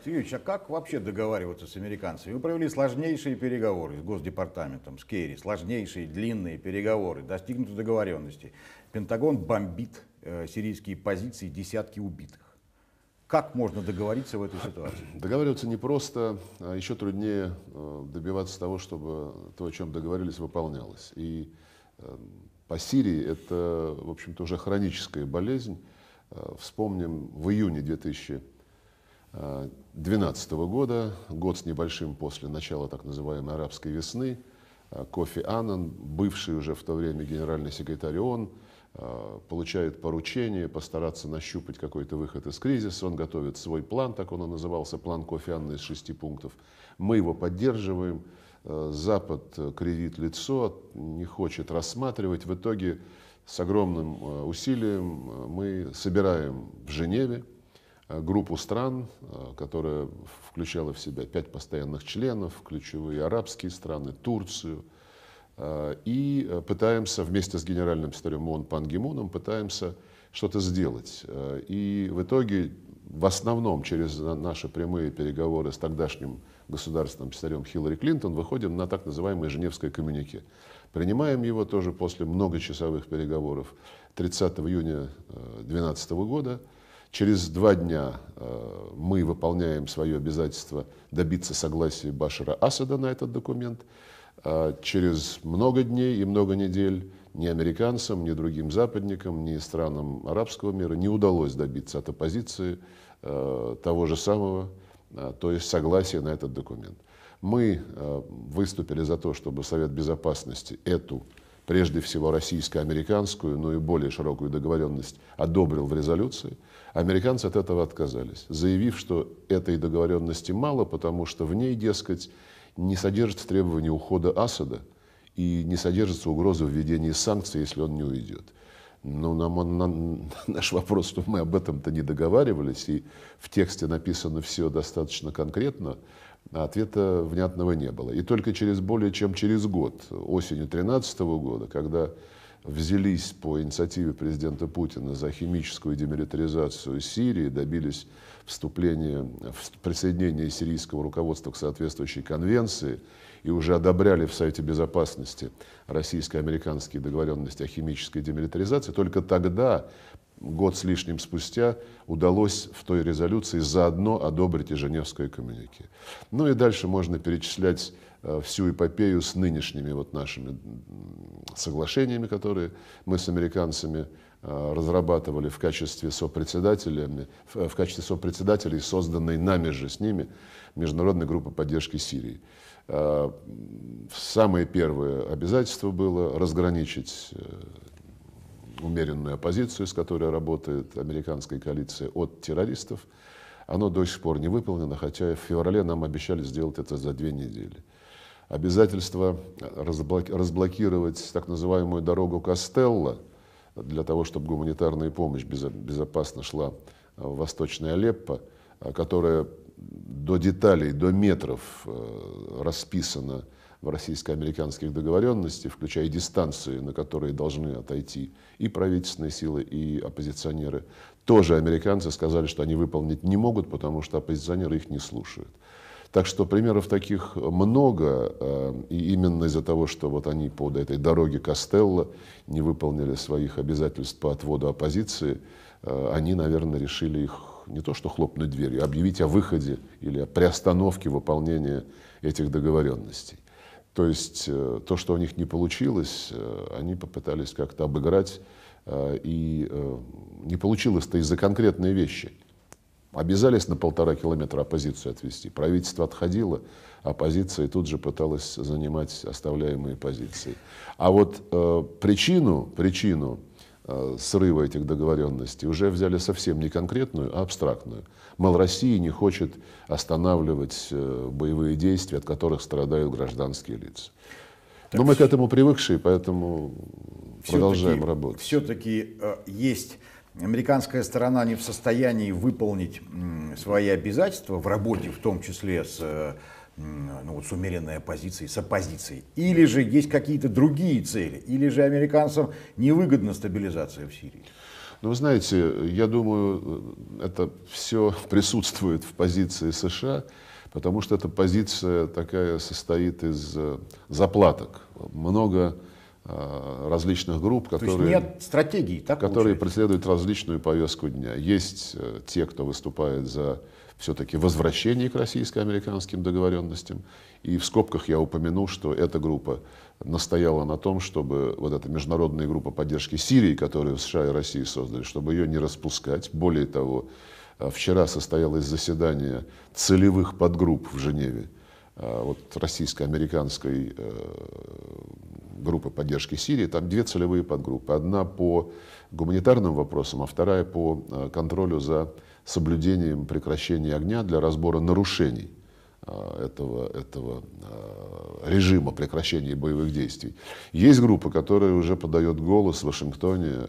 Сергеевич, а как вообще договариваться с американцами? Вы провели сложнейшие переговоры с Госдепартаментом, с Керри, сложнейшие, длинные переговоры, достигнуты договоренности. Пентагон бомбит сирийские позиции, десятки убитых. Как можно договориться в этой ситуации? Договариваться непросто, а еще труднее добиваться того, чтобы то, о чем договорились, выполнялось. И по Сирии это, в общем-то, уже хроническая болезнь. Вспомним, в июне 2012 года, год с небольшим после начала так называемой арабской весны, Кофи Аннан, бывший уже в то время генеральный секретарь ООН, получает поручение постараться нащупать какой-то выход из кризиса. Он готовит свой план, так он и назывался, план Кофи Аннана из 6 пунктов. Мы его поддерживаем. Запад кривит лицо, не хочет рассматривать. В итоге с огромным усилием мы собираем в Женеве группу стран, которая включала в себя 5 постоянных членов, ключевые арабские страны, Турцию, и пытаемся вместе с генеральным секретарем ООН Пан Ги Муном пытаемся что-то сделать. И в итоге, в основном через наши прямые переговоры с тогдашним государственным секретарем Хиллари Клинтон, выходим на так называемое Женевское коммюнике. Принимаем его тоже после многочасовых переговоров 30 июня 2012 года. Через 2 дня мы выполняем свое обязательство добиться согласия Башара Асада на этот документ. Через много дней и много недель ни американцам, ни другим западникам, ни странам арабского мира не удалось добиться от оппозиции того же самого, то есть согласия на этот документ. Мы выступили за то, чтобы Совет Безопасности эту, прежде всего российско-американскую, но и более широкую договоренность одобрил в резолюции. Американцы от этого отказались, заявив, что этой договоренности мало, потому что в ней, дескать, не содержится требование ухода Асада и не содержится угроза введения санкций, если он не уйдет. Но наш вопрос, что мы об этом-то не договаривались, и в тексте написано все достаточно конкретно, а ответа внятного не было. И только более чем через год, осенью 2013 года, когда взялись по инициативе президента Путина за химическую демилитаризацию Сирии, добились присоединения сирийского руководства к соответствующей конвенции и уже одобряли в Совете Безопасности российско-американские договоренности о химической демилитаризации, только тогда, год с лишним спустя, удалось в той резолюции заодно одобрить и Женевское коммюнике. Ну и дальше можно перечислять всю эпопею с нынешними нашими соглашениями, которые мы с американцами разрабатывали в качестве сопредседателей, созданной нами же с ними Международной группы поддержки Сирии. Самое первое обязательство было разграничить умеренную оппозицию, с которой работает американская коалиция, от террористов. Оно до сих пор не выполнено, хотя в феврале нам обещали сделать это за 2 недели. Обязательство разблокировать так называемую дорогу Кастелло для того, чтобы гуманитарная помощь безопасно шла в Восточное Алеппо, которая до деталей, до метров расписана в российско-американских договоренностях, включая дистанции, на которые должны отойти и правительственные силы, и оппозиционеры. Тоже американцы сказали, что они выполнить не могут, потому что оппозиционеры их не слушают. Так что примеров таких много, и именно из-за того, что они по этой дороге Кастелло не выполнили своих обязательств по отводу оппозиции, они, наверное, решили их не то что хлопнуть дверью, а объявить о выходе или о приостановке выполнения этих договоренностей. То есть то, что у них не получилось, они попытались как-то обыграть, и не получилось-то из-за конкретной вещи. Обязались на 1,5 километра оппозицию отвести. Правительство отходило, оппозиция тут же пыталась занимать оставляемые позиции. А причину срыва этих договоренностей уже взяли совсем не конкретную, а абстрактную. Мол, Россия не хочет останавливать боевые действия, от которых страдают гражданские лица. Но мы к этому привыкшие, поэтому продолжаем работать. Все-таки есть... Американская сторона не в состоянии выполнить свои обязательства в работе, в том числе с умеренной оппозицией, с оппозицией. Или же есть какие-то другие цели, или же американцам невыгодна стабилизация в Сирии. Ну, вы знаете, я думаю, это все присутствует в позиции США, потому что эта позиция такая состоит из заплаток. Много различных групп, То есть нет стратегии, так которые получается? преследуют различную повестку дня. Есть те, кто выступает за все-таки возвращение к российско-американским договоренностям. И в скобках я упомянул, что эта группа настояла на том, чтобы вот эта международная группа поддержки Сирии, которую США и Россия создали, чтобы ее не распускать. Более того, вчера состоялось заседание целевых подгрупп в Женеве, вот российско-американской группы поддержки Сирии. Там две целевые подгруппы. Одна по гуманитарным вопросам, а вторая по контролю за соблюдением прекращения огня для разбора нарушений этого режима прекращения боевых действий. Есть группа, которая уже подает голос в Вашингтоне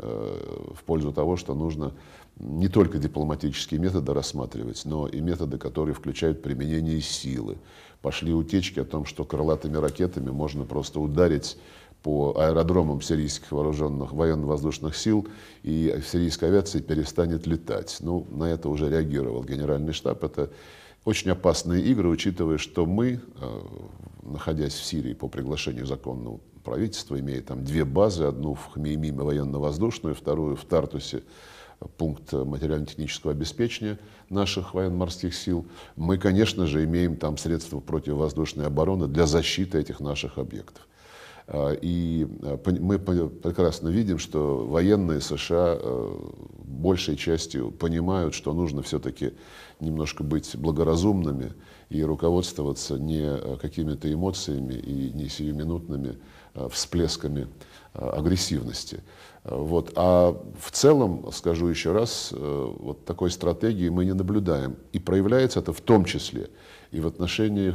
в пользу того, что нужно не только дипломатические методы рассматривать, но и методы, которые включают применение силы. Пошли утечки о том, что крылатыми ракетами можно просто ударить по аэродромам сирийских вооруженных военно-воздушных сил, и сирийская авиация перестанет летать. Ну, на это уже реагировал Генеральный штаб. Это очень опасные игры, учитывая, что мы, находясь в Сирии по приглашению законного правительства, имея там две базы, одну в Хмеймиме военно-воздушную, вторую в Тартусе, пункт материально-технического обеспечения наших военно-морских сил, мы, конечно же, имеем там средства противовоздушной обороны для защиты этих наших объектов. И мы прекрасно видим, что военные США большей частью понимают, что нужно все-таки немножко быть благоразумными и руководствоваться не какими-то эмоциями и не сиюминутными всплесками агрессивности. Вот. А в целом, скажу еще раз, вот такой стратегии мы не наблюдаем. И проявляется это в том числе и в отношении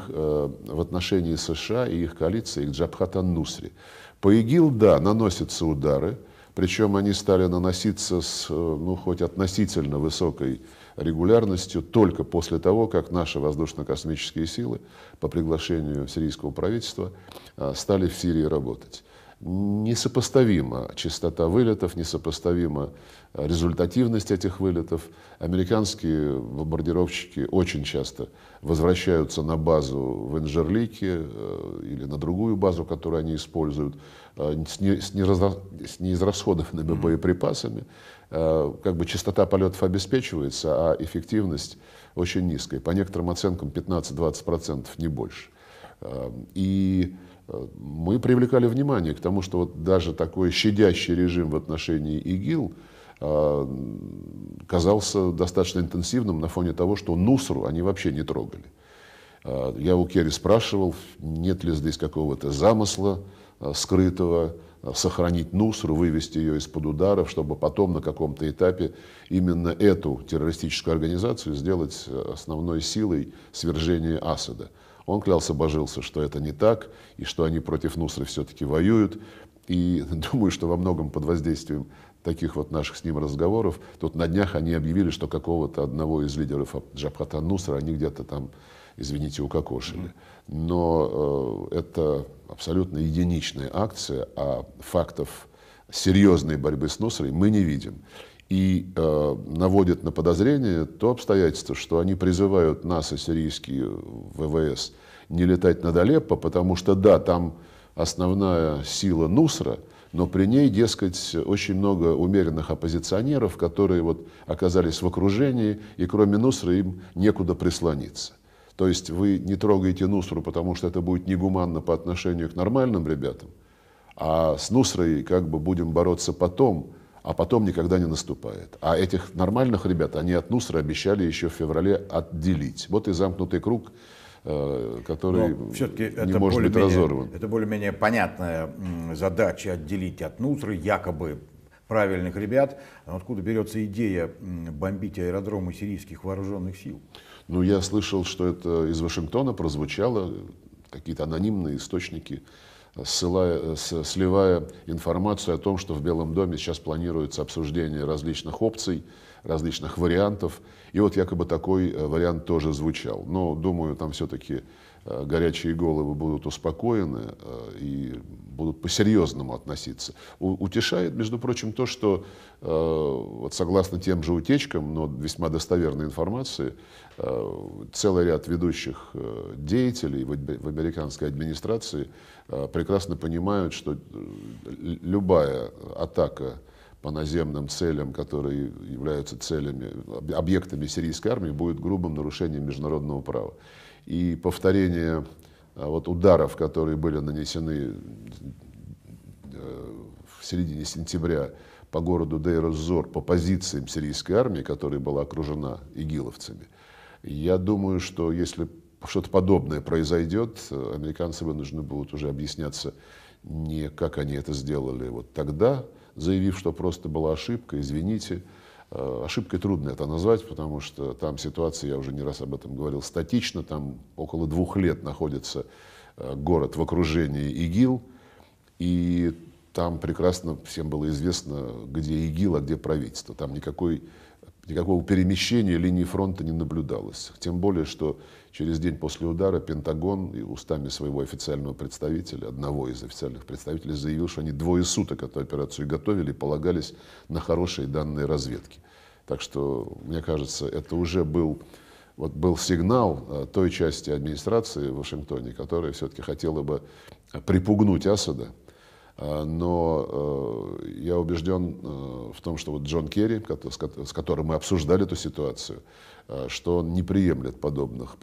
США и их коалиции к Джабхат ан-Нусре. По ИГИЛ, да, наносятся удары, причем они стали наноситься с, хоть относительно высокой регулярностью только после того, как наши воздушно-космические силы по приглашению сирийского правительства стали в Сирии работать. Несопоставима частота вылетов, несопоставима результативность этих вылетов. Американские бомбардировщики очень часто возвращаются на базу в Инжерлике или на другую базу, которую они используют, с неизрасходованными боеприпасами. Как бы частота полетов обеспечивается, а эффективность очень низкая. По некоторым оценкам 15-20%, не больше. И мы привлекали внимание к тому, что вот даже такой щадящий режим в отношении ИГИЛ казался достаточно интенсивным на фоне того, что Нусру они вообще не трогали. Я у Керри спрашивал, нет ли здесь какого-то замысла скрытого, сохранить Нусру, вывести ее из-под ударов, чтобы потом на каком-то этапе именно эту террористическую организацию сделать основной силой свержения Асада. Он клялся-божился, что это не так, и что они против Нусры все-таки воюют. И думаю, что во многом под воздействием таких вот наших с ним разговоров, тут на днях они объявили, что какого-то одного из лидеров Джабхат ан-Нусра они где-то там, извините, укокошили. Но это абсолютно единичная акция, а фактов серьезной борьбы с Нусрой мы не видим. И наводит на подозрение то обстоятельство, что они призывают нас и сирийские ВВС не летать над Алеппо, потому что, да, там основная сила Нусра, но при ней, дескать, очень много умеренных оппозиционеров, которые вот оказались в окружении, и кроме Нусры им некуда прислониться. То есть вы не трогаете Нусру, потому что это будет негуманно по отношению к нормальным ребятам, а с Нусрой как бы будем бороться потом, а потом никогда не наступает. А этих нормальных ребят они от Нусры обещали еще в феврале отделить. Вот и замкнутый круг, который не может быть разорван. Это более-менее понятная задача — отделить от Нусры якобы правильных ребят. А откуда берется идея бомбить аэродромы сирийских вооруженных сил? Ну, я слышал, что это из Вашингтона прозвучало, какие-то анонимные источники, сливая информацию о том, что в Белом доме сейчас планируется обсуждение различных опций различных вариантов. И вот якобы такой вариант тоже звучал. Но, думаю, там все-таки горячие головы будут успокоены и будут по-серьезному относиться. Утешает, между прочим, то, что вот согласно тем же утечкам, но весьма достоверной информации, целый ряд ведущих деятелей в американской администрации прекрасно понимают, что любая атака по наземным целям, которые являются целями, объектами сирийской армии, будет грубым нарушением международного права. И повторение вот ударов, которые были нанесены в середине сентября по городу Дейр-эз-Зор, по позициям сирийской армии, которая была окружена игиловцами, я думаю, что если что-то подобное произойдет, американцы вынуждены будут уже объясняться не как они это сделали вот тогда, заявив, что просто была ошибка, извините. Ошибкой трудно это назвать, потому что там ситуация, я уже не раз об этом говорил, статична. Там около 2 лет находится город в окружении ИГИЛ, и там прекрасно всем было известно, где ИГИЛ, а где правительство. Там никакого перемещения линии фронта не наблюдалось. Тем более, что через день после удара Пентагон и устами своего официального представителя, одного из официальных представителей, заявил, что они 2 суток эту операцию готовили и полагались на хорошие данные разведки. Так что, мне кажется, это уже был сигнал той части администрации в Вашингтоне, которая все-таки хотела бы припугнуть Асада. Но я убежден в том, что вот Джон Керри, с которым мы обсуждали эту ситуацию, что он не приемлет подобных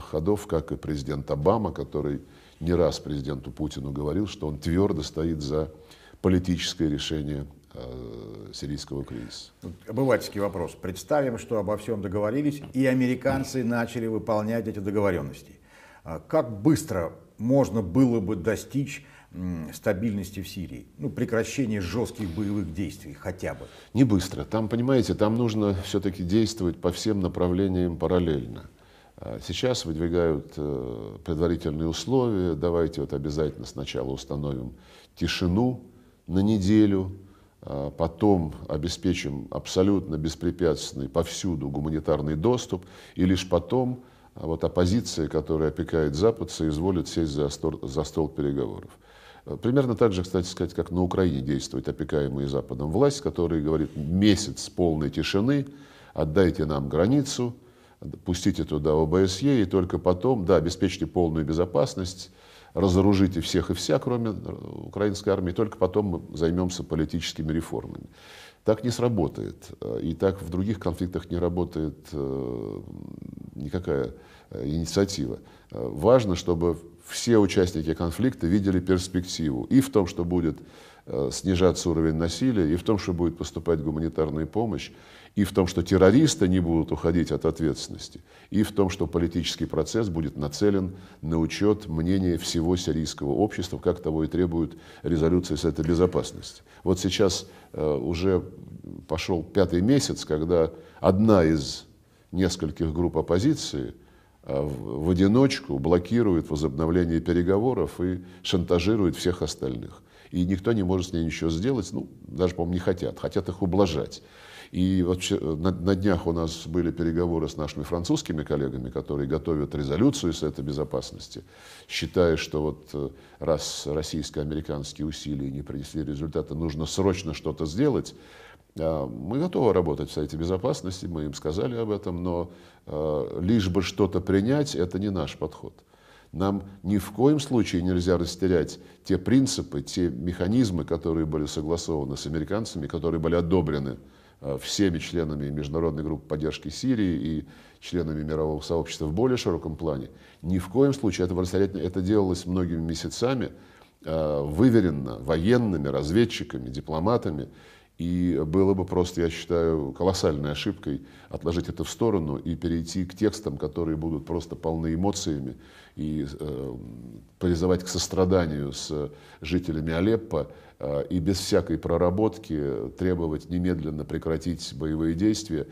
ходов, как и президент Обама, который не раз президенту Путину говорил, что он твердо стоит за политическое решение сирийского кризиса. Обывательский вопрос. Представим, что обо всем договорились, и американцы начали выполнять эти договоренности. Как быстро можно было бы достичь стабильности в Сирии? Прекращение жестких боевых действий хотя бы. Не быстро. Там, понимаете, там нужно все-таки действовать по всем направлениям параллельно. Сейчас выдвигают предварительные условия. Давайте вот обязательно сначала установим тишину на неделю, потом обеспечим абсолютно беспрепятственный повсюду гуманитарный доступ, и лишь потом вот оппозиция, которая опекает Запад, соизволит сесть за стол переговоров. Примерно так же, кстати сказать, как на Украине действует опекаемая Западом власть, которая говорит: месяц полной тишины, отдайте нам границу, пустите туда ОБСЕ, и только потом, да, обеспечьте полную безопасность, разоружите всех и вся, кроме украинской армии, только потом мы займемся политическими реформами. Так не сработает. И так в других конфликтах не работает никакая инициатива. Важно, чтобы все участники конфликта видели перспективу и в том, что будет снижаться уровень насилия, и в том, что будет поступать гуманитарная помощь, и в том, что террористы не будут уходить от ответственности, и в том, что политический процесс будет нацелен на учет мнения всего сирийского общества, как того и требует резолюция Совета Безопасности. Вот сейчас уже пошел 5-й месяц, когда одна из нескольких групп оппозиции в одиночку блокирует возобновление переговоров и шантажирует всех остальных. И никто не может с ней ничего сделать, даже, по-моему, не хотят их ублажать. И вообще на днях у нас были переговоры с нашими французскими коллегами, которые готовят резолюцию Совета Безопасности, считая, что вот раз российско-американские усилия не принесли результата, нужно срочно что-то сделать. Мы готовы работать в Совете Безопасности, мы им сказали об этом, но лишь бы что-то принять, это не наш подход. Нам ни в коем случае нельзя растерять те принципы, те механизмы, которые были согласованы с американцами, которые были одобрены всеми членами международной группы поддержки Сирии и членами мирового сообщества в более широком плане. Ни в коем случае этого растерять. Это делалось многими месяцами, выверенно военными, разведчиками, дипломатами. И было бы просто, я считаю, колоссальной ошибкой отложить это в сторону и перейти к текстам, которые будут просто полны эмоциями, и призывать к состраданию с жителями Алеппо, и без всякой проработки требовать немедленно прекратить боевые действия,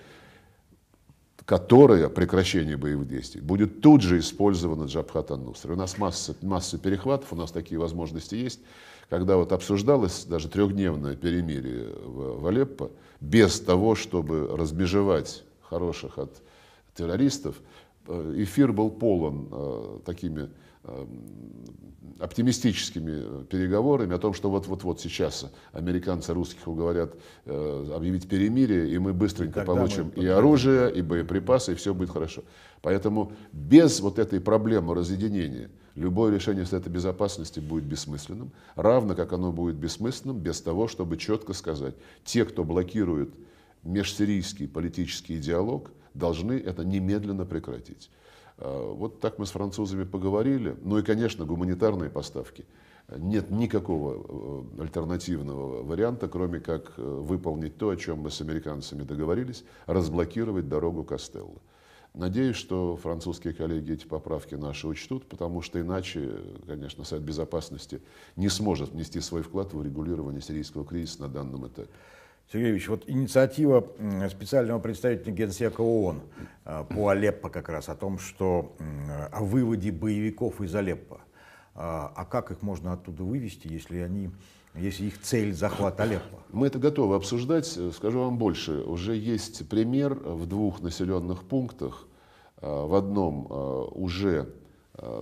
которое прекращение боевых действий будет тут же использовано Джабхат ан-Нусра. У нас масса перехватов, у нас такие возможности есть. когда вот обсуждалось даже трехдневное перемирие в Алеппо, без того, чтобы размежевать хороших от террористов, эфир был полон такими оптимистическими переговорами о том, что вот сейчас американцы русских уговорят объявить перемирие, и мы быстренько получим и оружие, и боеприпасы, и все будет хорошо. Поэтому без вот этой проблемы разъединения любое решение Совета Безопасности будет бессмысленным, равно как оно будет бессмысленным без того, чтобы четко сказать, те, кто блокирует межсирийский политический диалог, должны это немедленно прекратить. Вот так мы с французами поговорили. Ну и, конечно, гуманитарные поставки. Нет никакого альтернативного варианта, кроме как выполнить то, о чем мы с американцами договорились, разблокировать дорогу Кастелло. Надеюсь, что французские коллеги эти поправки наши учтут, потому что иначе, конечно, Совет Безопасности не сможет внести свой вклад в урегулирование сирийского кризиса на данном этапе. Сергей Ильич, вот инициатива специального представителя Генсека ООН по Алеппо как раз о том, что о выводе боевиков из Алеппо. А как их можно оттуда вывести, если их цель захват Алеппо? Мы это готовы обсуждать. Скажу вам больше. Уже есть пример в 2 населенных пунктах. В одном уже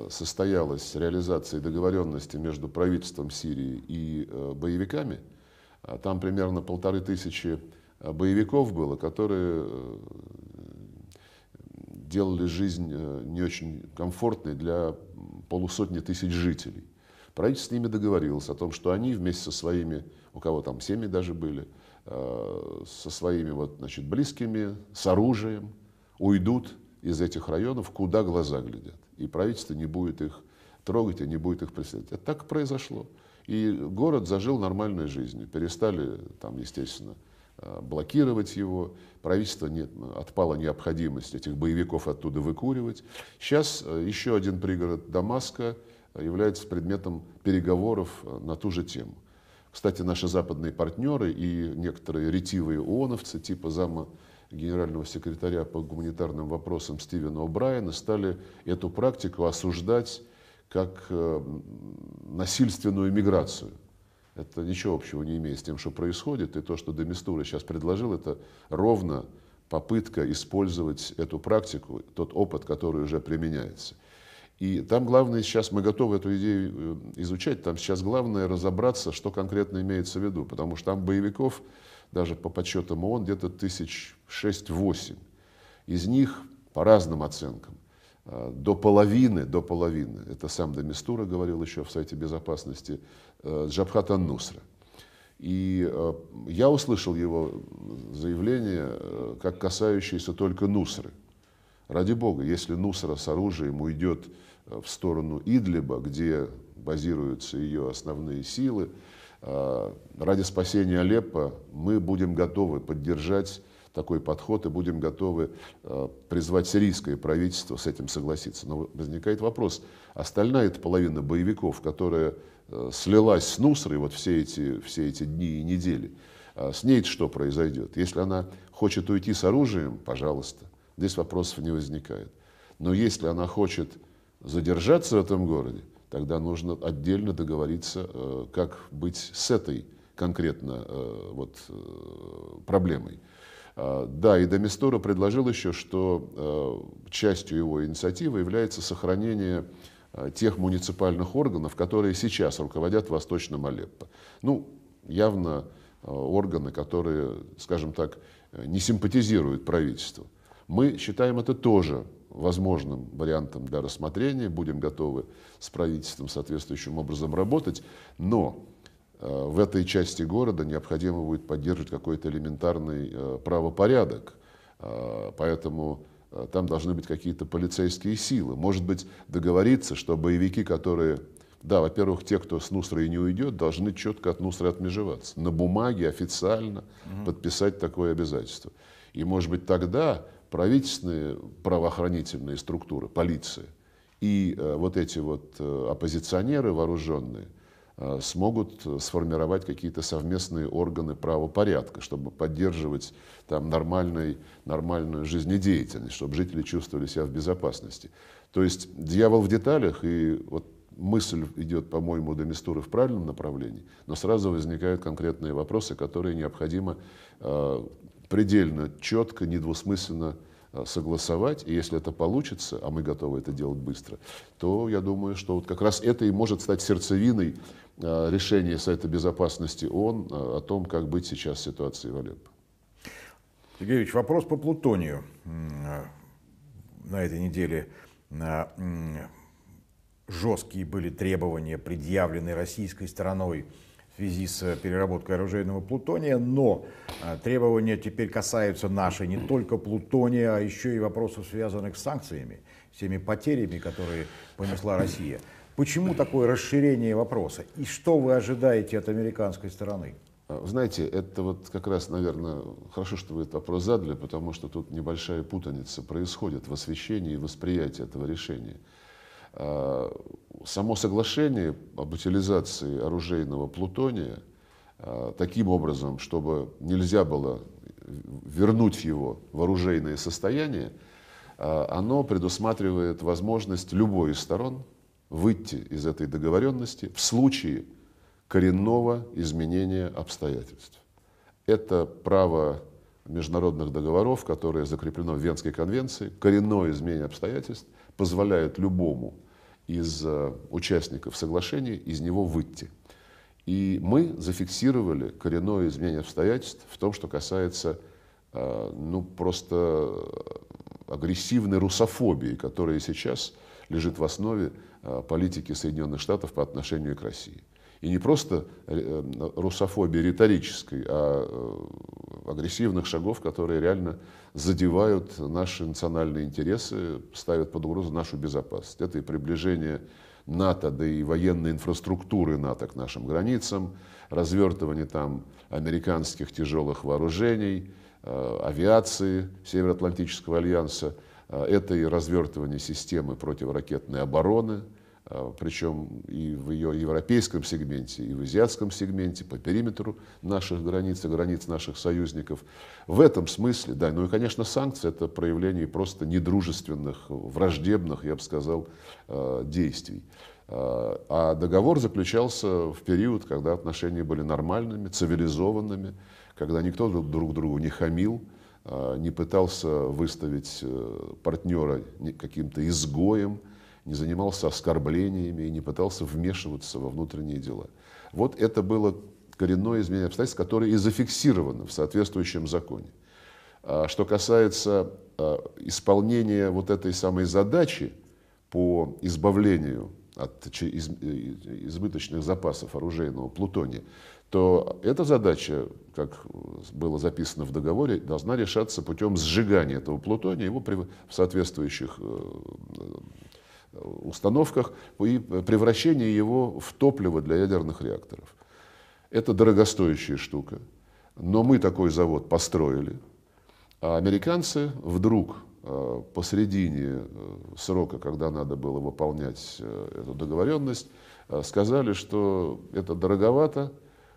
состоялась реализация договоренности между правительством Сирии и боевиками. Там примерно 1500 боевиков было, которые делали жизнь не очень комфортной для полусотни тысяч жителей. Правительство с ними договорилось о том, что они вместе со своими, у кого там семьи даже были, со своими близкими, с оружием уйдут из этих районов, куда глаза глядят. И правительство не будет их трогать и не будет их преследовать. Это так и произошло. И город зажил нормальной жизнью. Перестали там, естественно, блокировать его. Правительство отпала необходимость этих боевиков оттуда выкуривать. Сейчас еще один пригород Дамаска является предметом переговоров на ту же тему. Кстати, наши западные партнеры и некоторые ретивые ООНовцы, типа зама генерального секретаря по гуманитарным вопросам Стивена О'Брайена, стали эту практику осуждать как насильственную миграцию. Это ничего общего не имеет с тем, что происходит. И то, что де Мистура сейчас предложил, это ровно попытка использовать эту практику, тот опыт, который уже применяется. И там главное сейчас, мы готовы эту идею изучать, там сейчас главное разобраться, что конкретно имеется в виду. Потому что там боевиков, даже по подсчетам ООН, где-то 6-8. Из них, по разным оценкам, до половины, это сам де Мистура говорил еще в Совете Безопасности, Джабхат ан-Нусра. И я услышал его заявление, как касающееся только Нусры. Ради Бога, если Нусра с оружием уйдет в сторону Идлиба, где базируются ее основные силы, ради спасения Алеппо мы будем готовы поддержать такой подход и будем готовы призвать сирийское правительство с этим согласиться. Но возникает вопрос, остальная эта половина боевиков, которая слилась с Нусрой вот все эти дни и недели, с ней что произойдет? Если она хочет уйти с оружием, пожалуйста, здесь вопросов не возникает. Но если она хочет задержаться в этом городе, тогда нужно отдельно договориться, как быть с этой конкретно проблемой. Да, и де Мистура предложил еще, что частью его инициативы является сохранение тех муниципальных органов, которые сейчас руководят Восточным Алеппо. Ну, явно органы, которые, скажем так, не симпатизируют правительству. Мы считаем это тоже возможным вариантом для рассмотрения, будем готовы с правительством соответствующим образом работать, но в этой части города необходимо будет поддерживать какой-то элементарный правопорядок, поэтому там должны быть какие-то полицейские силы. Может быть, договориться, что боевики, которые, да, во-первых, те, кто с Нусрой не уйдет, должны четко от Нусры отмежеваться. На бумаге официально подписать такое обязательство. И, может быть, тогда правительственные правоохранительные структуры, полиция и вот эти вот оппозиционеры вооруженные смогут сформировать какие-то совместные органы правопорядка, чтобы поддерживать там нормальную жизнедеятельность, чтобы жители чувствовали себя в безопасности. То есть дьявол в деталях, и вот мысль идет, по-моему, до Мистуры в правильном направлении, но сразу возникают конкретные вопросы, которые необходимо предельно четко, недвусмысленно согласовать. И если это получится, а мы готовы это делать быстро, то я думаю, что вот как раз это и может стать сердцевиной решения Совета Безопасности ООН о том, как быть сейчас в ситуации в Алеппо. Сергей Юрьевич, вопрос по плутонию. На этой неделе жесткие были требования, предъявленные российской стороной в связи с переработкой оружейного плутония, но требования теперь касаются нашей не только плутония, а еще и вопросов, связанных с санкциями, с теми потерями, которые понесла Россия. Почему такое расширение вопроса? И что вы ожидаете от американской стороны? Знаете, это вот как раз, наверное, хорошо, что вы этот вопрос задали, потому что тут небольшая путаница происходит в освещении и восприятии этого решения. Само соглашение об утилизации оружейного плутония таким образом, чтобы нельзя было вернуть его в оружейное состояние, оно предусматривает возможность любой из сторон выйти из этой договоренности в случае коренного изменения обстоятельств. Это право международных договоров, которое закреплено в Венской конвенции. Коренное изменение обстоятельств позволяет любому из участников соглашения из него выйти. И мы зафиксировали коренное изменение обстоятельств в том, что касается просто агрессивной русофобии, которая сейчас лежит в основе политики Соединенных Штатов по отношению к России. И не просто русофобии риторической, а агрессивных шагов, которые реально задевают наши национальные интересы, ставят под угрозу нашу безопасность. Это и приближение НАТО, да и военной инфраструктуры НАТО к нашим границам, развертывание там американских тяжелых вооружений, авиации Североатлантического альянса, это и развертывание системы противоракетной обороны, причем и в ее европейском сегменте, и в азиатском сегменте, по периметру наших границ и границ наших союзников. В этом смысле, да, ну и, конечно, санкции – это проявление просто недружественных, враждебных, я бы сказал, действий. А договор заключался в период, когда отношения были нормальными, цивилизованными, когда никто друг другу не хамил, не пытался выставить партнера каким-то изгоем, не занимался оскорблениями и не пытался вмешиваться во внутренние дела. Вот это было коренное изменение обстоятельств, которое и зафиксировано в соответствующем законе. Что касается исполнения вот этой самой задачи по избавлению от избыточных запасов оружейного плутония, то эта задача, как было записано в договоре, должна решаться путем сжигания этого плутония, его в соответствующих установках и превращения его в топливо для ядерных реакторов. Это дорогостоящая штука, но мы такой завод построили, а американцы вдруг посредине срока, когда надо было выполнять эту договоренность, сказали, что это дороговато,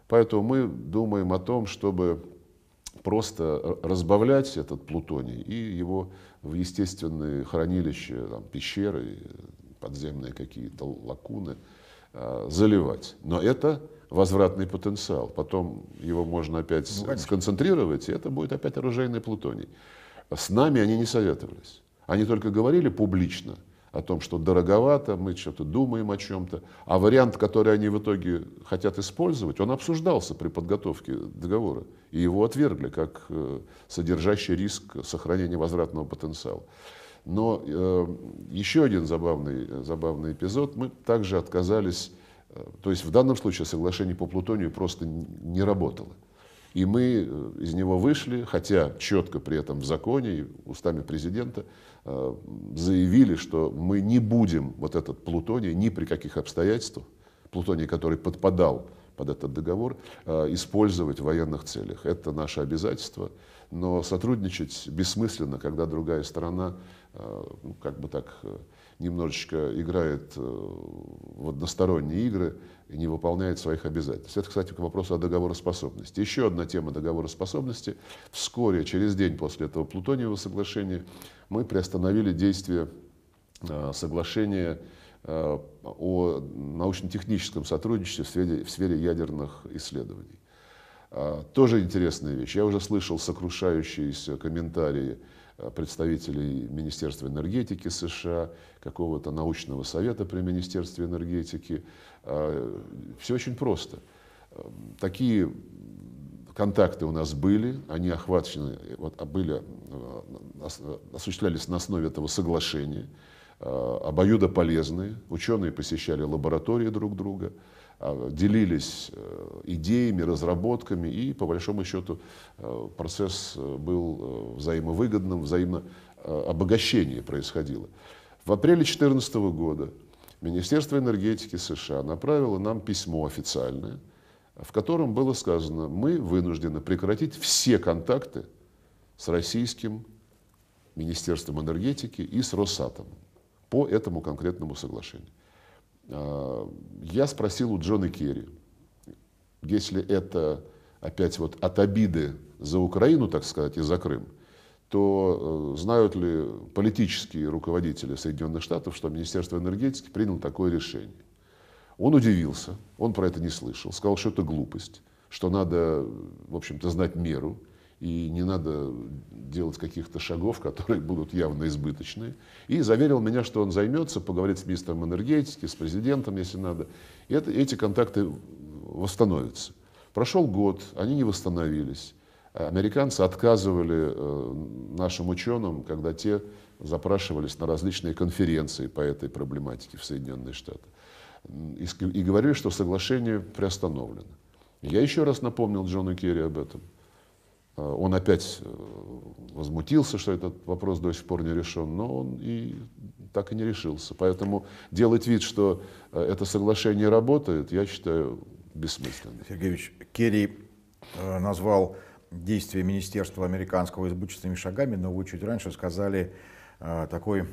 поэтому мы думаем о том, чтобы просто разбавлять этот плутоний и его в естественные хранилища, там, пещеры, подземные какие-то лакуны заливать. Но это возвратный потенциал. Потом его можно опять сконцентрировать, и это будет опять оружейный плутоний. С нами они не советовались. Они только говорили публично о том, что дороговато, мы что-то думаем о чем-то. А вариант, который они в итоге хотят использовать, он обсуждался при подготовке договора. И его отвергли как содержащий риск сохранения возвратного потенциала. Но еще один забавный эпизод. Мы также отказались, то есть в данном случае соглашение по плутонию просто не работало. И мы из него вышли, хотя четко при этом в законе и устами президента заявили, что мы не будем вот этот плутоний ни при каких обстоятельствах, плутоний, который подпадал под этот договор, использовать в военных целях. Это наше обязательство, но сотрудничать бессмысленно, когда другая сторона как бы так немножечко играет в односторонние игры и не выполняет своих обязательств. Это, кстати, к вопросу о договороспособности. Еще одна тема договороспособности. Вскоре, через день после этого плутониевого соглашения, мы приостановили действие соглашения о научно-техническом сотрудничестве в сфере ядерных исследований. Тоже интересная вещь. Я уже слышал сокрушающиеся комментарии представителей Министерства энергетики США, какого-то научного совета при Министерстве энергетики. Все очень просто. Такие контакты у нас были, они охвачены, осуществлялись на основе этого соглашения, обоюдополезные. Ученые посещали лаборатории друг друга, делились идеями, разработками, и, по большому счету, процесс был взаимовыгодным, взаимообогащение происходило. В апреле 2014 года Министерство энергетики США направило нам письмо официальное, в котором было сказано: мы вынуждены прекратить все контакты с российским Министерством энергетики и с Росатомом по этому конкретному соглашению. Я спросил у Джона Керри, если это опять вот от обиды за Украину, так сказать, и за Крым, то знают ли политические руководители Соединенных Штатов, что Министерство энергетики приняло такое решение? Он удивился, он про это не слышал, сказал, что это глупость, что надо, в общем-то, знать меру, и не надо делать каких-то шагов, которые будут явно избыточные. И заверил меня, что он займется, поговорит с министром энергетики, с президентом, если надо. И эти контакты восстановятся. Прошел год, они не восстановились. Американцы отказывали нашим ученым, когда те запрашивались на различные конференции по этой проблематике в Соединенные Штаты. И говорили, что соглашение приостановлено. Я еще раз напомнил Джону Керри об этом. Он опять возмутился, что этот вопрос до сих пор не решен, но он так и не решился. Поэтому делать вид, что это соглашение работает, я считаю бессмысленным. Сергей Ильич, Керри назвал действия Министерства американского избыточными шагами, но вы чуть раньше сказали такой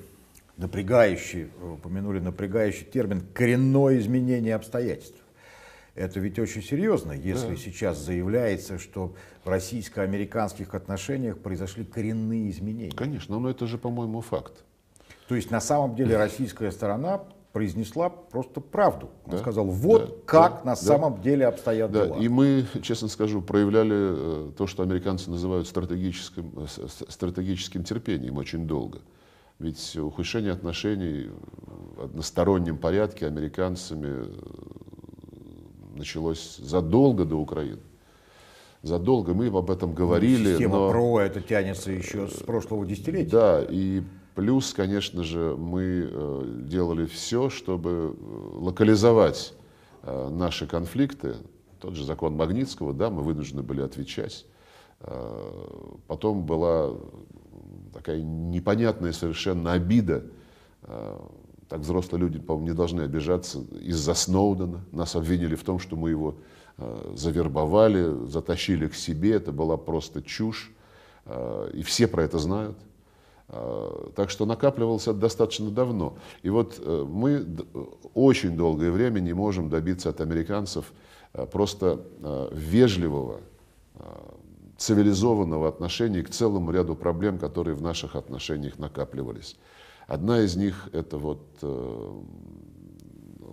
напрягающий, упомянули напрягающий термин «коренное изменение обстоятельств». Это ведь очень серьезно, если сейчас заявляется, что в российско-американских отношениях произошли коренные изменения. Конечно, но это же, по-моему, факт. То есть на самом деле российская сторона произнесла просто правду. Он сказал, на самом деле обстоят дела. И мы, честно скажу, проявляли то, что американцы называют стратегическим терпением очень долго. Ведь ухудшение отношений в одностороннем порядке американцами началось задолго до Украины. Задолго мы об этом говорили. Система ПРО это тянется еще с прошлого десятилетия. Да, и плюс, конечно же, мы делали все, чтобы локализовать наши конфликты. Тот же закон Магнитского, да, мы вынуждены были отвечать. Потом была такая непонятная совершенно обида. Так взрослые люди, по-моему, не должны обижаться из-за Сноудена. Нас обвинили в том, что мы его завербовали, затащили к себе. Это была просто чушь. И все про это знают. Так что накапливалось это достаточно давно. И вот мы очень долгое время не можем добиться от американцев просто вежливого, цивилизованного отношения к целому ряду проблем, которые в наших отношениях накапливались. Одна из них – это вот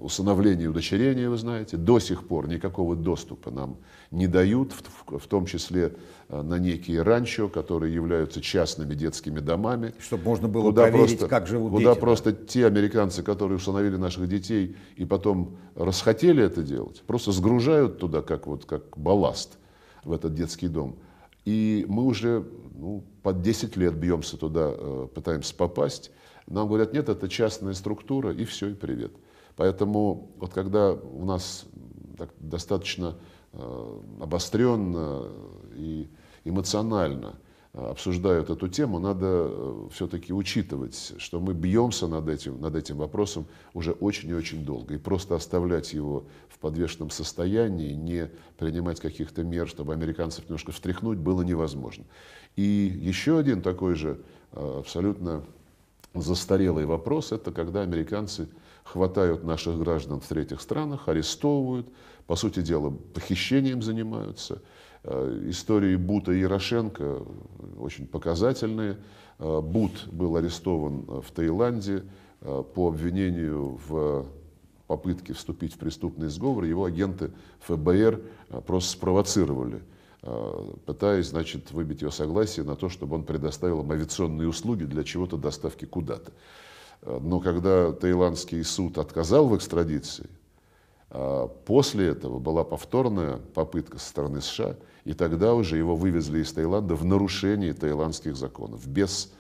усыновление и удочерение, вы знаете. До сих пор никакого доступа нам не дают, в том числе на некие ранчо, которые являются частными детскими домами. Чтобы можно было проверить, как живут дети. Куда просто те американцы, которые усыновили наших детей и потом расхотели это делать, просто сгружают туда как балласт в этот детский дом. И мы уже под 10 лет бьемся туда, пытаемся попасть. Нам говорят, нет, это частная структура, и все, и привет. Поэтому вот когда у нас так достаточно обостренно и эмоционально обсуждают эту тему, надо все-таки учитывать, что мы бьемся над этим вопросом уже очень и очень долго. И просто оставлять его в подвешенном состоянии, не принимать каких-то мер, чтобы американцев немножко встряхнуть, было невозможно. И еще один такой же абсолютно застарелый вопрос – это когда американцы хватают наших граждан в третьих странах, арестовывают, по сути дела, похищением занимаются, Истории Бута и Ярошенко очень показательные. Бут был арестован в Таиланде по обвинению в попытке вступить в преступный сговор. Его агенты ФБР просто спровоцировали, пытаясь, значит, выбить его согласие на то, чтобы он предоставил им авиационные услуги для чего-то доставки куда-то. Но когда таиландский суд отказал в экстрадиции, после этого была повторная попытка со стороны США, и тогда уже его вывезли из Таиланда в нарушении таиландских законов, без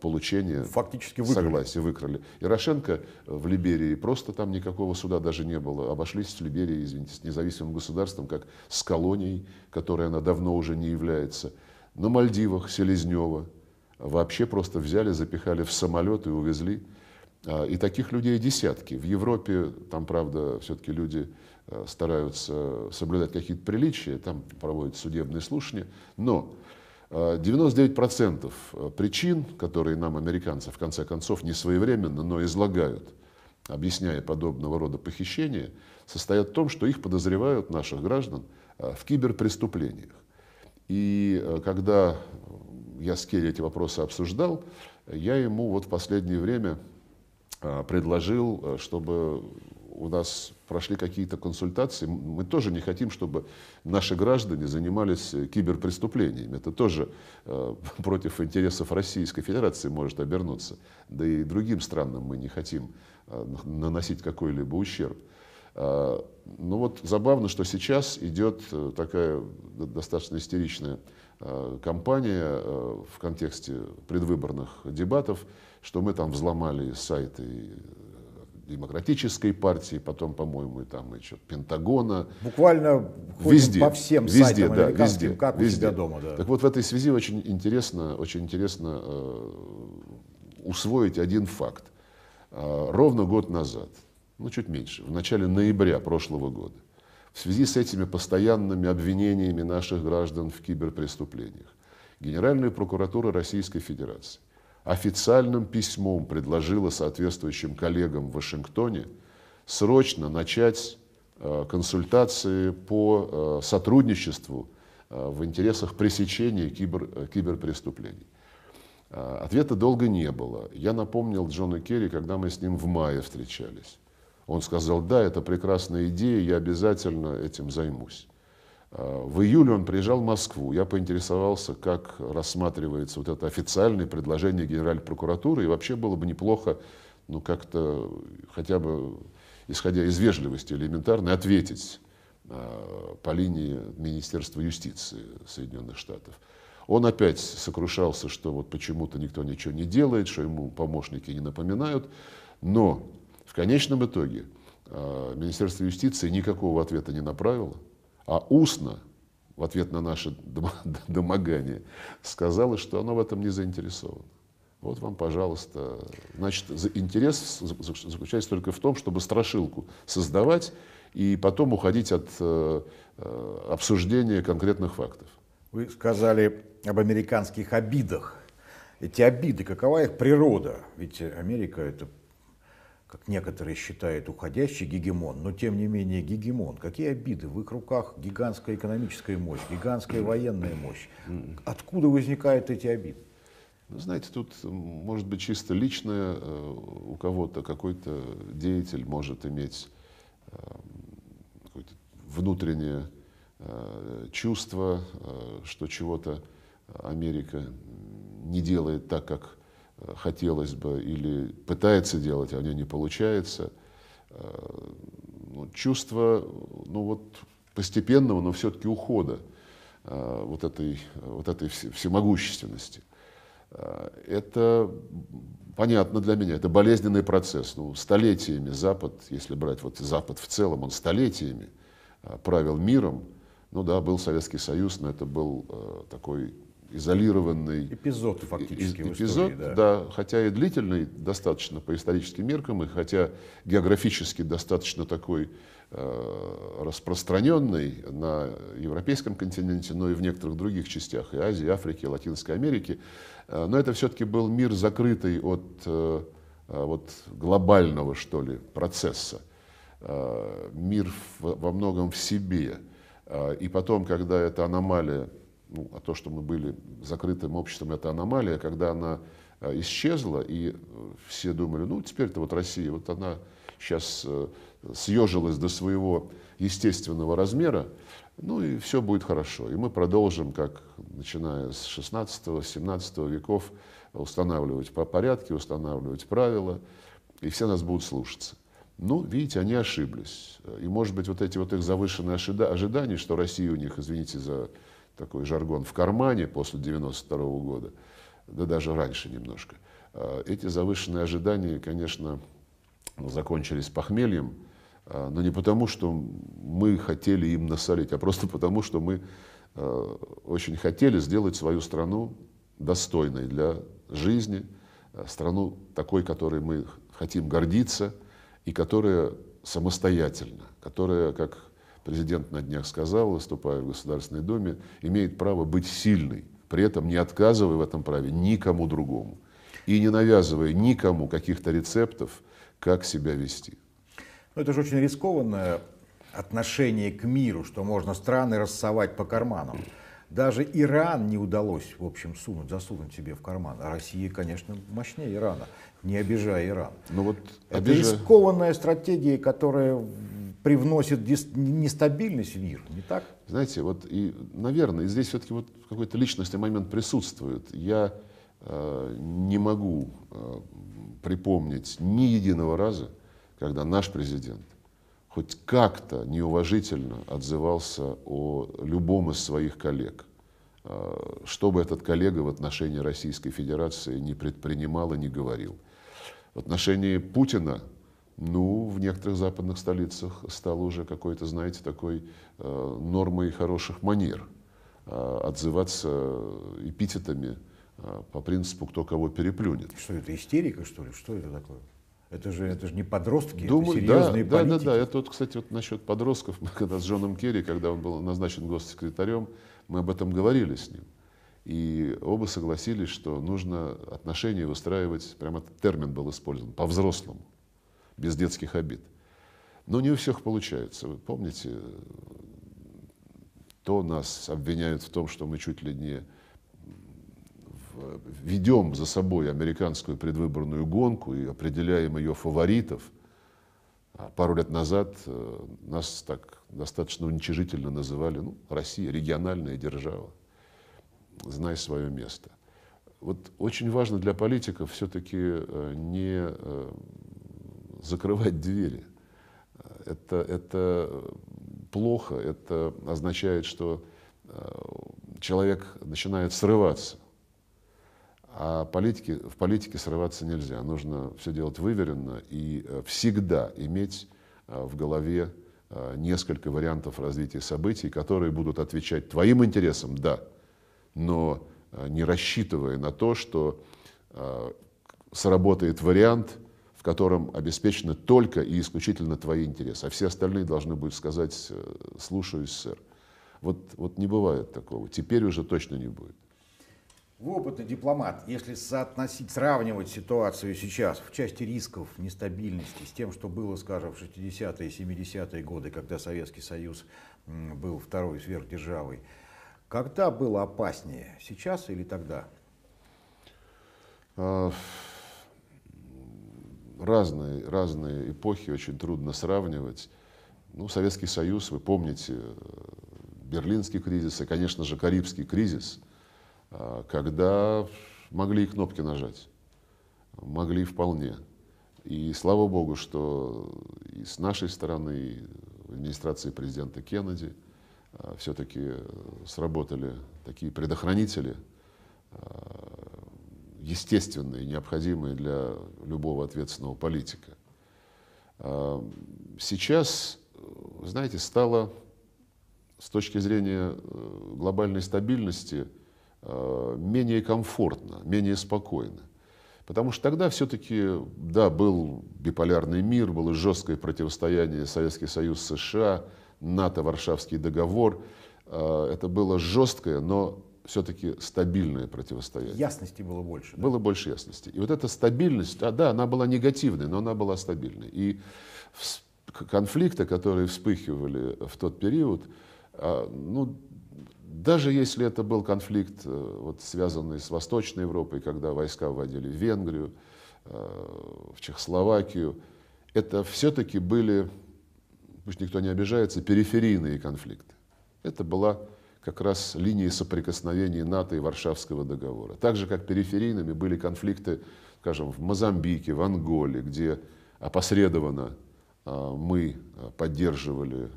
получения фактически согласия, выкрали. Ярошенко в Либерии просто там никакого суда даже не было. Обошлись в Либерии, извините, с независимым государством, как с колонией, которой она давно уже не является. На Мальдивах Селезнева вообще просто взяли, запихали в самолет и увезли. И таких людей десятки. В Европе там, правда, все-таки люди стараются соблюдать какие-то приличия, там проводят судебные слушания. Но 99% причин, которые нам, американцы, в конце концов, не своевременно, но излагают, объясняя подобного рода похищения, состоят в том, что их подозревают, наших граждан, в киберпреступлениях. И когда я с Керри эти вопросы обсуждал, я ему вот в последнее время предложил, чтобы у нас прошли какие-то консультации. Мы тоже не хотим, чтобы наши граждане занимались киберпреступлениями. Это тоже против интересов Российской Федерации может обернуться. Да и другим странам мы не хотим наносить какой-либо ущерб. Ну вот забавно, что сейчас идет такая достаточно истеричная кампания в контексте предвыборных дебатов, что мы там взломали сайты Демократической партии, потом, по-моему, и там еще Пентагона. Буквально везде, по всем везде, сайтам да, американским, везде, как везде. у себя дома. Да. Так вот, в этой связи очень интересно усвоить один факт. Ровно год назад, ну чуть меньше, в начале ноября прошлого года, в связи с этими постоянными обвинениями наших граждан в киберпреступлениях, Генеральная прокуратура Российской Федерации официальным письмом предложила соответствующим коллегам в Вашингтоне срочно начать консультации по сотрудничеству в интересах пресечения киберпреступлений. Ответа долго не было. Я напомнил Джону Керри, когда мы с ним в мае встречались. Он сказал: да, это прекрасная идея, я обязательно этим займусь. В июле он приезжал в Москву. Я поинтересовался, как рассматривается вот это официальное предложение Генеральной прокуратуры. И вообще было бы неплохо, ну, как-то, хотя бы, исходя из вежливости элементарной, ответить по линии Министерства юстиции Соединенных Штатов. Он опять сокрушался, что вот почему-то никто ничего не делает, что ему помощники не напоминают. Но в конечном итоге Министерство юстиции никакого ответа не направило. А устно, в ответ на наше домогание, сказала, что оно в этом не заинтересовано. Вот вам, пожалуйста. Значит, интерес заключается только в том, чтобы страшилку создавать и потом уходить от обсуждения конкретных фактов. Вы сказали об американских обидах. Эти обиды, какова их природа? Ведь Америка — это, как некоторые считают, уходящий гегемон, но тем не менее гегемон. Какие обиды? В их руках гигантская экономическая мощь, гигантская военная мощь. Откуда возникают эти обиды? Ну, знаете, тут может быть чисто личное, у кого-то какой-то деятель может иметь какое-то внутреннее чувство, что чего-то Америка не делает так, как хотелось бы, или пытается делать, а у нее не получается. Чувство, ну вот, постепенного, но все-таки ухода вот этой всемогущественности. Это понятно для меня, это болезненный процесс. Ну, столетиями Запад, если брать вот Запад в целом, он столетиями правил миром. Ну да, был Советский Союз, но это был такой изолированный эпизод фактически в эпизод, истории, да, хотя и длительный достаточно по историческим меркам, и хотя географически достаточно такой распространенный на европейском континенте, но и в некоторых других частях и Азии, Африки, Латинской Америки. Но это все-таки был мир, закрытый от вот, глобального, что ли, процесса. Мир во многом в себе. И потом, когда эта аномалия, ну, а то, что мы были закрытым обществом, это аномалия, когда она исчезла, и все думали, ну, теперь-то вот Россия, вот она сейчас съежилась до своего естественного размера, ну и все будет хорошо. И мы продолжим, как начиная с 16-17 веков, устанавливать порядки, устанавливать правила, и все нас будут слушаться. Ну, видите, они ошиблись. И, может быть, вот эти вот их завышенные ожидания, что Россия у них, извините за такой жаргон, в кармане после 92 года, да даже раньше немножко, эти завышенные ожидания, конечно, закончились похмельем, но не потому, что мы хотели им насолить, а просто потому, что мы очень хотели сделать свою страну достойной для жизни, страну такой, которой мы хотим гордиться, и которая самостоятельна, которая, как президент на днях сказал, выступая в Государственной Думе, имеет право быть сильной, при этом не отказывая в этом праве никому другому и не навязывая никому каких-то рецептов, как себя вести. Ну, это же очень рискованное отношение к миру, что можно страны рассовать по карманам. Даже Иран не удалось, в общем, засунуть себе в карман. А Россия, конечно, мощнее Ирана, не обижая Иран. Но вот это рискованная стратегия, которая привносит нестабильность в мир, не так? Знаете, вот и, наверное, здесь все-таки вот какой-то личностный момент присутствует. Я не могу припомнить ни единого раза, когда наш президент хоть как-то неуважительно отзывался о любом из своих коллег, что бы этот коллега в отношении Российской Федерации не предпринимал и не говорил. В отношении Путина, ну, в некоторых западных столицах стало уже какой-то, знаете, такой нормой хороших манер отзываться эпитетами по принципу «кто кого переплюнет». Что это, истерика, что ли? Что это такое? Это же не подростки, Думаю, это серьезные политики. Да. Это вот, кстати, вот насчет подростков, мы когда с Джоном Керри, когда он был назначен госсекретарем, мы об этом говорили с ним. И оба согласились, что нужно отношения выстраивать, прямо этот термин был использован, по-взрослому, без детских обид. Но не у всех получается. Вы помните, то нас обвиняют в том, что мы чуть ли не ведем за собой американскую предвыборную гонку и определяем ее фаворитов. Пару лет назад нас так достаточно уничижительно называли, ну, Россия, региональная держава, знай свое место. Вот очень важно для политиков все-таки не закрывать двери. Это плохо, это означает, что человек начинает срываться. А в политике срываться нельзя. Нужно все делать выверенно и всегда иметь в голове несколько вариантов развития событий, которые будут отвечать твоим интересам, да, но не рассчитывая на то, что сработает вариант, в котором обеспечены только и исключительно твои интересы, а все остальные должны будут сказать «слушаюсь, сэр». Вот не бывает такого. Теперь уже точно не будет. Вы опытный дипломат. Если сравнивать ситуацию сейчас в части рисков, нестабильности с тем, что было, скажем, в 60-е и 70-е годы, когда Советский Союз был второй сверхдержавой, когда было опаснее, сейчас или тогда? Разные эпохи, очень трудно сравнивать. Ну, Советский Союз, вы помните, Берлинский кризис и, конечно же, Карибский кризис, когда могли и кнопки нажать, могли вполне. И слава богу, что и с нашей стороны, и в администрации президента Кеннеди все-таки сработали такие предохранители, естественные, необходимые для любого ответственного политика. Сейчас, знаете, стало с точки зрения глобальной стабильности менее комфортно, менее спокойно. Потому что тогда все-таки, да, был биполярный мир, было жесткое противостояние Советский Союз, США, НАТО, Варшавский договор. Это было жесткое, но все-таки стабильное противостояние. Ясности было больше. Да? Было больше ясности. И вот эта стабильность, да, она была негативной, но она была стабильной. И конфликты, которые вспыхивали в тот период, Ну, даже если это был конфликт, вот, связанный с Восточной Европой, когда войска вводили в Венгрию, в Чехословакию, это все-таки были, пусть никто не обижается, периферийные конфликты. Это была как раз линия соприкосновения НАТО и Варшавского договора. Так же, как периферийными были конфликты, скажем, в Мозамбике, в Анголе, где опосредованно мы поддерживали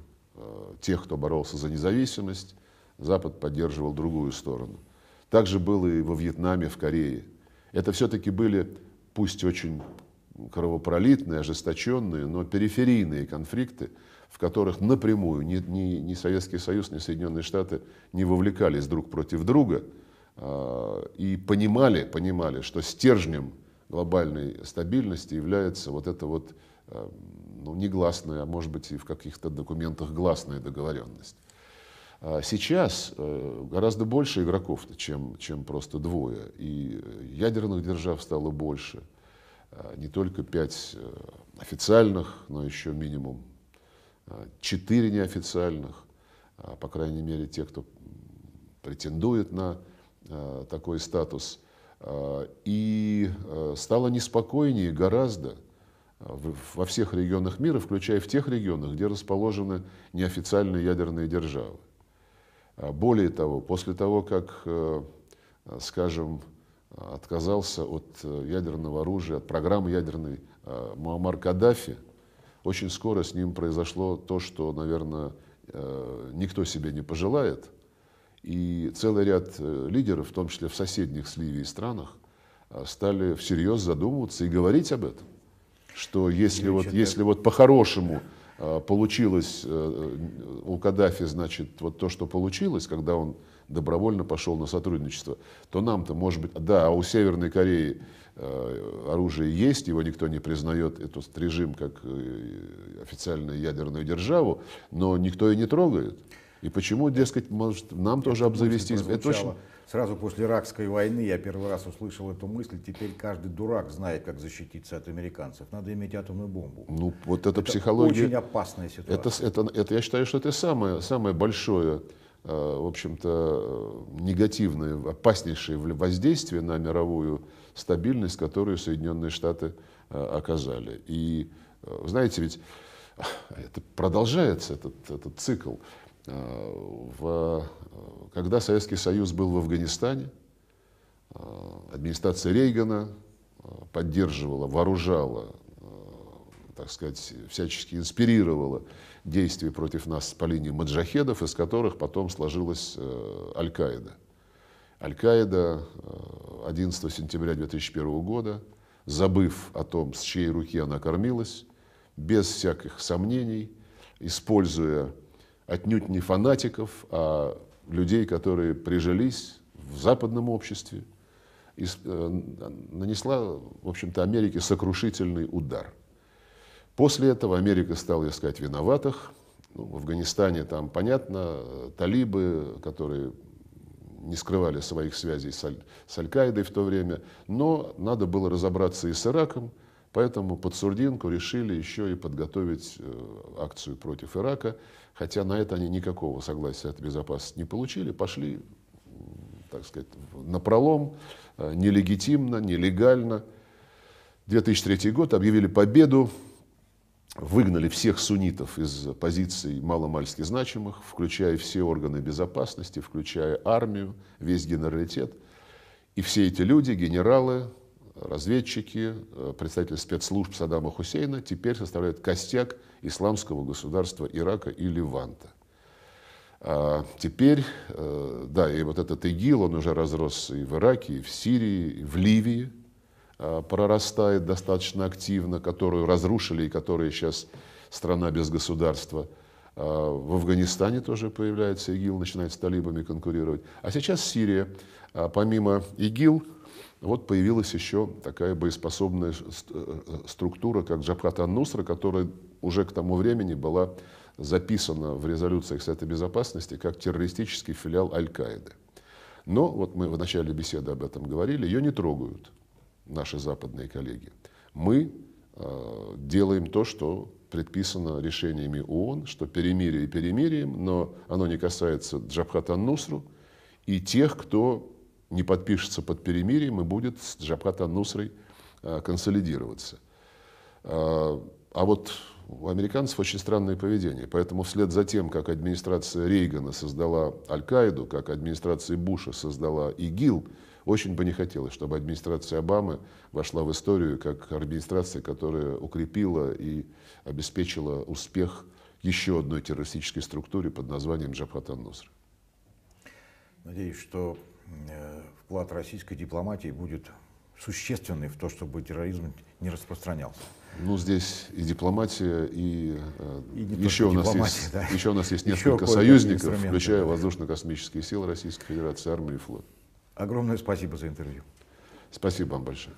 тех, кто боролся за независимость, Запад поддерживал другую сторону. Так же было и во Вьетнаме, в Корее. Это все-таки были, пусть очень кровопролитные, ожесточенные, но периферийные конфликты, в которых напрямую ни Советский Союз, ни Соединенные Штаты не вовлекались друг против друга и понимали, что стержнем глобальной стабильности является вот эта вот, ну, негласная, а может быть и в каких-то документах гласная договоренность. Сейчас гораздо больше игроков, чем просто двое. И ядерных держав стало больше. Не только 5 официальных, но еще минимум 4 неофициальных. По крайней мере, те, кто претендует на такой статус. И стало неспокойнее гораздо во всех регионах мира, включая в тех регионах, где расположены неофициальные ядерные державы. Более того, после того, как, скажем, отказался от ядерного оружия, от программы ядерной Муаммар Каддафи, очень скоро с ним произошло то, что, наверное, никто себе не пожелает. И целый ряд лидеров, в том числе в соседних с Ливией странах, стали всерьез задумываться и говорить об этом. Что если вот по-хорошему получилось у Каддафи, значит, вот то, что получилось, когда он добровольно пошел на сотрудничество, то нам-то, может быть, да, а у Северной Кореи оружие есть, его никто не признает, этот режим как официальную ядерную державу, но никто и не трогает. И почему, дескать, может, нам тоже обзавестись? Это очень... Сразу после Иракской войны я первый раз услышал эту мысль. Теперь каждый дурак знает, как защититься от американцев. Надо иметь атомную бомбу. Ну, вот это психология. Очень опасная ситуация. Это, я считаю, что это самое большое, в общем-то, негативное, опаснейшее воздействие на мировую стабильность, которую Соединенные Штаты оказали. И, знаете, ведь это продолжается, этот цикл. Когда Советский Союз был в Афганистане, администрация Рейгана поддерживала, вооружала, так сказать, всячески инспирировала действия против нас по линии маджахедов, из которых потом сложилась Аль-Каида. Аль-Каида 11 сентября 2001 года, забыв о том, с чьей руки она кормилась, без всяких сомнений, используя отнюдь не фанатиков, а людей, которые прижились в западном обществе, и нанесла, в общем-то, Америке сокрушительный удар. После этого Америка стала искать виноватых. Ну, в Афганистане там, понятно, талибы, которые не скрывали своих связей с Аль-Каидой в то время, но надо было разобраться и с Ираком, поэтому под сурдинку решили еще и подготовить акцию против Ирака, хотя на это они никакого согласия от безопасности не получили, пошли, так сказать, напролом, нелегитимно, нелегально. 2003 год, объявили победу, выгнали всех суннитов из позиций маломальски значимых, включая все органы безопасности, включая армию, весь генералитет. И все эти люди, генералы, разведчики, представители спецслужб Саддама Хусейна теперь составляют костяк исламского государства Ирака и Леванта. Теперь, да, и вот этот ИГИЛ, он уже разросся и в Ираке, и в Сирии, и в Ливии, прорастает достаточно активно, которую разрушили и которая сейчас страна без государства. В Афганистане тоже появляется ИГИЛ, начинает с талибами конкурировать. А сейчас Сирия. Помимо ИГИЛ, вот появилась еще такая боеспособная структура, как Джабхат ан-Нусра, которая уже к тому времени была записана в резолюциях Совета Безопасности как террористический филиал Аль-Каиды. Но, вот мы в начале беседы об этом говорили, ее не трогают наши западные коллеги. Мы делаем то, что предписано решениями ООН, что перемирие перемирием, но оно не касается Джабхат ан-Нусру и тех, кто не подпишется под перемирием и будет с Джабхат ан-Нусрой консолидироваться. А вот у американцев очень странное поведение. Поэтому вслед за тем, как администрация Рейгана создала Аль-Каиду, как администрация Буша создала ИГИЛ, очень бы не хотелось, чтобы администрация Обамы вошла в историю как администрация, которая укрепила и обеспечила успех еще одной террористической структуре под названием Джабхат ан-Нусра. Надеюсь, что вклад российской дипломатии будет существенный в то, чтобы терроризм не распространялся. Ну, здесь и дипломатия, и еще у нас есть несколько союзников, включая воздушно-космические силы Российской Федерации, армию и флот. Огромное спасибо за интервью. Спасибо вам большое.